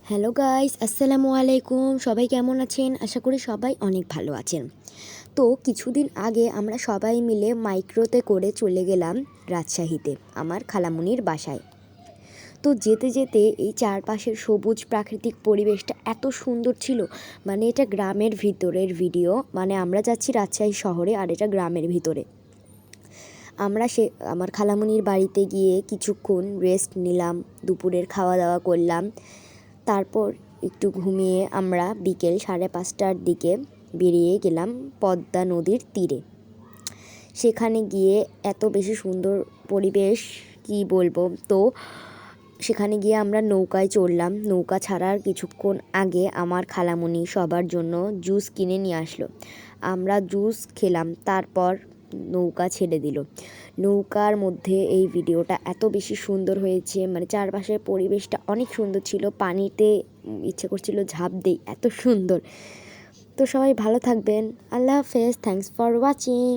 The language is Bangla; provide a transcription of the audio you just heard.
হ্যালো গাইস, আসসালামু আলাইকুম। সবাই কেমন আছেন? আশা করি সবাই অনেক ভালো আছেন। তো কিছুদিন আগে আমরা সবাই মিলে মাইক্রোতে করে চলে গেলাম রাজশাহীতে আমার খালামণির বাসায়। তো যেতে যেতে এই চারপাশের সবুজ প্রাকৃতিক পরিবেশটা এত সুন্দর ছিল, মানে এটা গ্রামের ভিতরের ভিডিও, মানে আমরা যাচ্ছি রাজশাহী শহরে আর এটা গ্রামের ভিতরে। আমরা আমার খালামণির বাড়িতে গিয়ে কিছুক্ষণ রেস্ট নিলাম, দুপুরের খাওয়া দাওয়া করলাম। তারপর একটু ঘুমিয়ে আমরা বিকেল 5:30টার দিকে বেরিয়ে গেলাম পদ্মা নদীর তীরে। সেখানে গিয়ে এত বেশি সুন্দর পরিবেশ, কি বলবো। তো সেখানে গিয়ে আমরা নৌকায় চড়লাম। নৌকা ছাড়ার কিছুক্ষণ আগে আমার খালামণি সবার জন্য জুস কিনে নিয়ে আসলো। আমরা জুস খেলাম, তারপর নৌকা ছেড়ে দিল। নৌকার মধ্যে এই ভিডিওটা এত বেশি সুন্দর হয়েছে, মানে চারপাশের পরিবেশটা অনেক সুন্দর ছিল। পানিতে ইচ্ছে করছিল ঝাঁপ দেই, এত সুন্দর। তো সবাই ভালো থাকবেন। আল্লাহ হাফেজ। Thanks for watching.